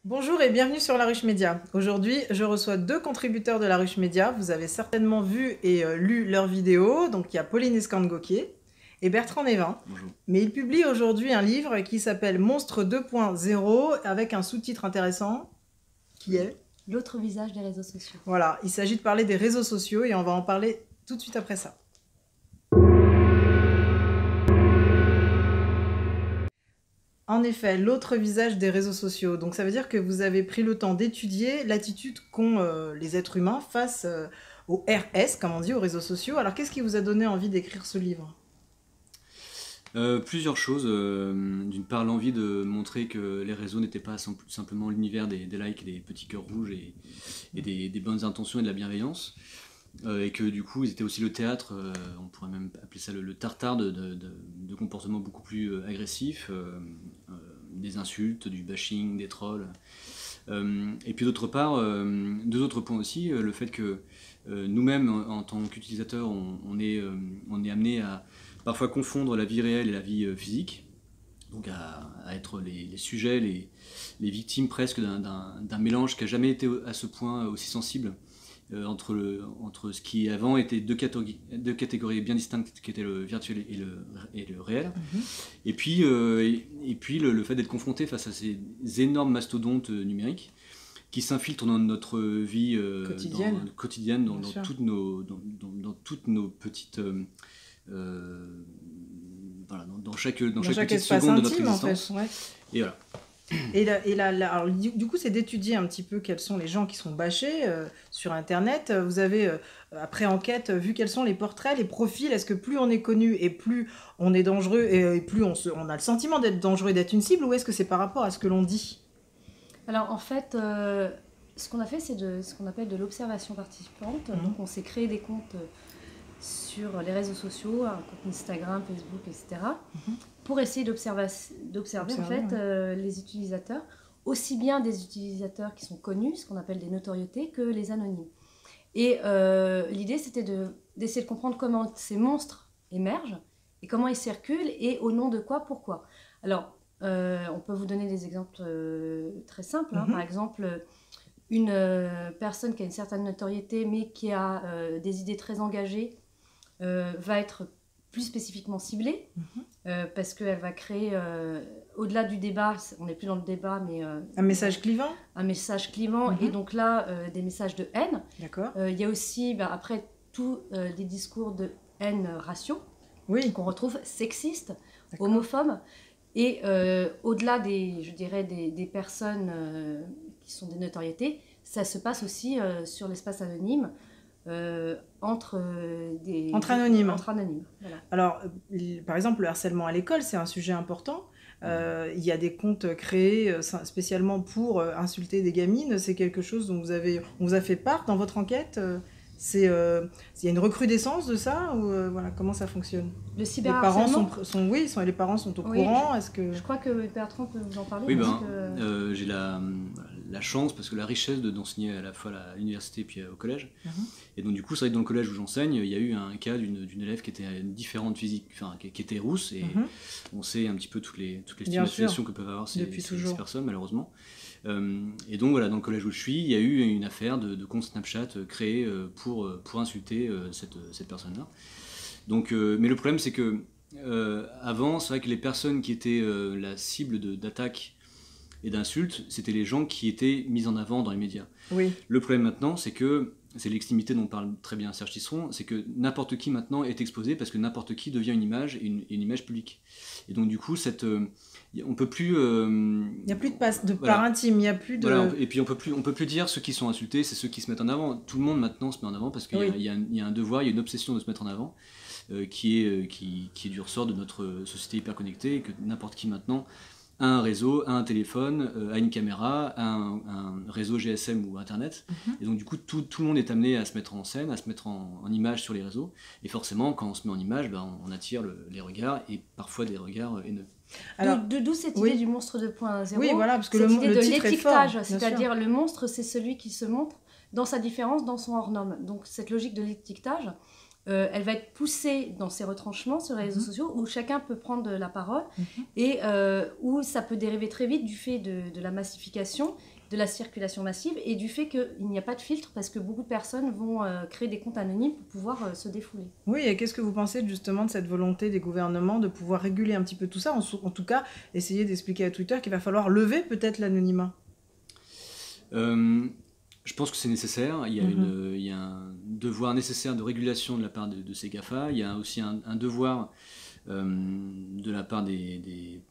Bonjour et bienvenue sur La Ruche Média. Aujourd'hui, je reçois deux contributeurs de La Ruche Média. Vous avez certainement vu et lu leurs vidéos. Donc, il y a Pauline Escande-Gauquier et Bertrand Névin. Bonjour. Mais ils publient aujourd'hui un livre qui s'appelle Monstre 2.0 avec un sous-titre intéressant qui est... L'autre visage des réseaux sociaux. Voilà, il s'agit de parler des réseaux sociaux et on va en parler tout de suite après ça. En effet, l'autre visage des réseaux sociaux. Donc ça veut dire que vous avez pris le temps d'étudier l'attitude qu'ont les êtres humains face aux RS, comme on dit, aux réseaux sociaux. Alors qu'est-ce qui vous a donné envie d'écrire ce livre ? Plusieurs choses. D'une part, l'envie de montrer que les réseaux n'étaient pas simplement l'univers des likes et des petits cœurs rouges et des bonnes intentions et de la bienveillance. Et que du coup, ils étaient aussi le théâtre, on pourrait même appeler ça le tartare de comportements beaucoup plus agressifs, des insultes, du bashing, des trolls. Et puis d'autre part, deux autres points aussi, le fait que nous-mêmes, en tant qu'utilisateurs, on est amené à parfois confondre la vie réelle et la vie physique, donc à être les sujets, les victimes presque d'un mélange qui n'a jamais été à ce point aussi sensible entre ce qui avant était deux catégories bien distinctes, qui étaient le virtuel et le réel. Et puis le fait d'être confronté face à ces énormes mastodontes numériques qui s'infiltrent dans notre vie quotidienne, dans toutes nos petites... voilà, dans chaque petite seconde de notre existence. En fait, ouais. Et voilà. Alors, du coup, c'est d'étudier un petit peu quels sont les gens qui sont bâchés sur Internet. Vous avez, après enquête, vu quels sont les portraits, les profils. Est-ce que plus on est connu et plus on est dangereux et plus on a le sentiment d'être dangereux et d'être une cible, ou est-ce que c'est par rapport à ce que l'on dit ? Alors en fait, ce qu'on a fait, c'est ce qu'on appelle de l'observation participante. Donc on s'est créé des comptes sur les réseaux sociaux, un compte Instagram, Facebook, etc. Pour essayer d'observer en fait, les utilisateurs, aussi bien des utilisateurs qui sont connus, ce qu'on appelle des notoriétés, que les anonymes. Et l'idée, c'était d'essayer de comprendre comment ces monstres émergent et comment ils circulent et au nom de quoi, pourquoi. Alors, on peut vous donner des exemples très simples. Par exemple, une personne qui a une certaine notoriété mais qui a des idées très engagées va être plus spécifiquement ciblée parce qu'elle va créer, au-delà du débat, on n'est plus dans le débat, mais... un message clivant. Un message clivant, et donc là, des messages de haine. D'accord. Il y a aussi, après, tous les discours de haine ratio, qu'on retrouve sexistes, homophobes, et au-delà des personnes qui sont des notoriétés, ça se passe aussi sur l'espace anonyme, entre anonymes. Voilà. Alors, par exemple, le harcèlement à l'école, c'est un sujet important. Il y a des comptes créés spécialement pour insulter des gamines. C'est quelque chose dont on vous a fait part dans votre enquête. Il y a une recrudescence de ça ou voilà, comment ça fonctionne ? Le cyberharcèlement. Les parents sont au courant. Est-ce que... Je crois que Bertrand peut vous en parler. Oui, j'ai la chance, parce que la richesse d'enseigner à la fois à l'université et puis au collège. Et donc du coup, c'est vrai que dans le collège où j'enseigne, il y a eu un cas d'une élève qui était différente physique, enfin qui était rousse, et on sait un petit peu toutes les stigmatisations que peuvent avoir ces personnes, malheureusement. Et donc voilà, dans le collège où je suis, il y a eu une affaire de compte Snapchat créé pour insulter cette personne-là. Donc, mais le problème, c'est que avant, c'est vrai que les personnes qui étaient la cible d'attaques et d'insultes, c'était les gens qui étaient mis en avant dans les médias. Oui. Le problème maintenant, c'est que c'est l'extimité dont parle très bien Serge Tisseron, c'est que n'importe qui maintenant est exposé parce que n'importe qui devient une image et une image publique. Et donc du coup, on peut plus. Il n'y a plus de part intime, il n'y a plus de. Voilà, et puis on peut plus dire ceux qui sont insultés, c'est ceux qui se mettent en avant. Tout le monde maintenant se met en avant parce qu'il y a un devoir, il y a une obsession de se mettre en avant qui est du ressort de notre société hyper connectée, et que n'importe qui maintenant a un réseau, a un téléphone, a une caméra, a un réseau GSM ou Internet. Et donc du coup, tout le monde est amené à se mettre en scène, à se mettre en image sur les réseaux. Et forcément, quand on se met en image, on attire les regards, et parfois des regards haineux. D'où cette idée du monstre 2.0. Oui, voilà, parce que cette idée le de titre l'étiquetage, est fort, c'est-à-dire le monstre, c'est celui qui se montre dans sa différence, dans son hors-norme. Donc cette logique de l'étiquetage, elle va être poussée dans ses retranchements sur les réseaux sociaux où chacun peut prendre la parole et où ça peut dériver très vite du fait de la massification, de la circulation massive et du fait qu'il n'y a pas de filtre parce que beaucoup de personnes vont créer des comptes anonymes pour pouvoir se défouler. Oui, et qu'est-ce que vous pensez justement de cette volonté des gouvernements de pouvoir réguler un petit peu tout ça, en tout cas essayer d'expliquer à Twitter qu'il va falloir lever peut-être l'anonymat? Je pense que c'est nécessaire. Il y a un devoir nécessaire de régulation de la part de ces GAFA. Il y a aussi un devoir de la part des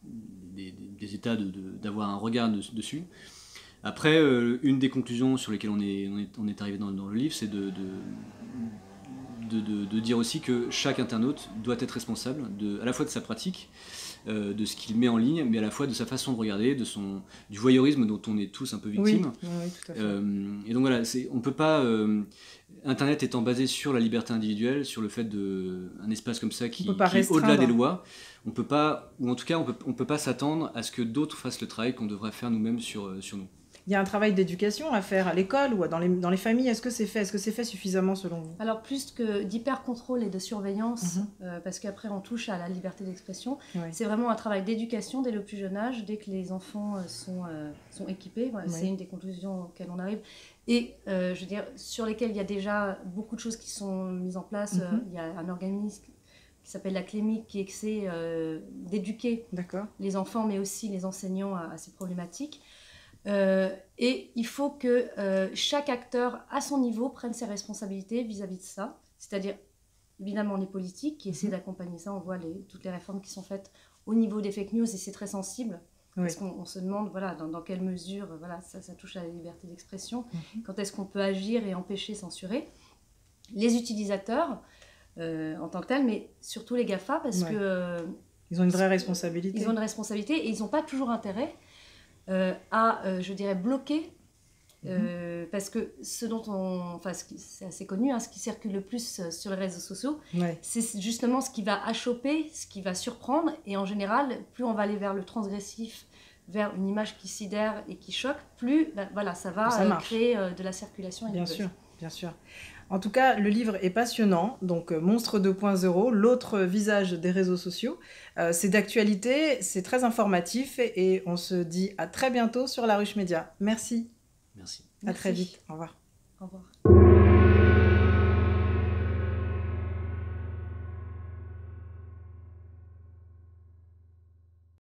États d'avoir un regard dessus. Après, une des conclusions sur lesquelles on est arrivé dans le livre, c'est de dire aussi que chaque internaute doit être responsable à la fois de sa pratique, de ce qu'il met en ligne, mais à la fois de sa façon de regarder, du voyeurisme dont on est tous un peu victimes. Oui, tout à fait. Et donc voilà, on peut pas... Internet étant basé sur la liberté individuelle, sur le fait un espace comme ça qui est au-delà des lois, on peut pas, ou en tout cas on peut pas s'attendre à ce que d'autres fassent le travail qu'on devrait faire nous-mêmes sur nous. Il y a un travail d'éducation à faire à l'école ou dans les familles. Est-ce que c'est fait? Est-ce que c'est fait suffisamment selon vous? Alors plus que d'hyper-contrôle et de surveillance, parce qu'après on touche à la liberté d'expression, c'est vraiment un travail d'éducation dès le plus jeune âge, dès que les enfants sont équipés. C'est une des conclusions auxquelles on arrive. Et je veux dire, sur lesquelles il y a déjà beaucoup de choses qui sont mises en place. Il y a un organisme qui s'appelle la CLEMIC qui essaie d'éduquer les enfants, mais aussi les enseignants à ces problématiques. Et il faut que chaque acteur à son niveau prenne ses responsabilités vis-à-vis de ça, c'est-à-dire évidemment les politiques qui essaient d'accompagner ça. On voit toutes les réformes qui sont faites au niveau des fake news et c'est très sensible parce qu'on se demande dans quelle mesure ça touche à la liberté d'expression, quand est-ce qu'on peut agir et empêcher, censurer les utilisateurs en tant que tels, mais surtout les GAFA parce que ils ont une vraie responsabilité. Ils ont une responsabilité et ils n'ont pas toujours intérêt je dirais, bloquer, parce que c'est assez connu, ce qui circule le plus sur les réseaux sociaux, c'est justement ce qui va achoper, ce qui va surprendre, et en général, plus on va aller vers le transgressif, vers une image qui sidère et qui choque, plus ça va créer de la circulation. Bien sûr, bien sûr. En tout cas, le livre est passionnant, donc Monstre 2.0, l'autre visage des réseaux sociaux. C'est d'actualité, c'est très informatif et on se dit à très bientôt sur La Ruche Média. Merci. Merci. À très vite. Au revoir. Au revoir.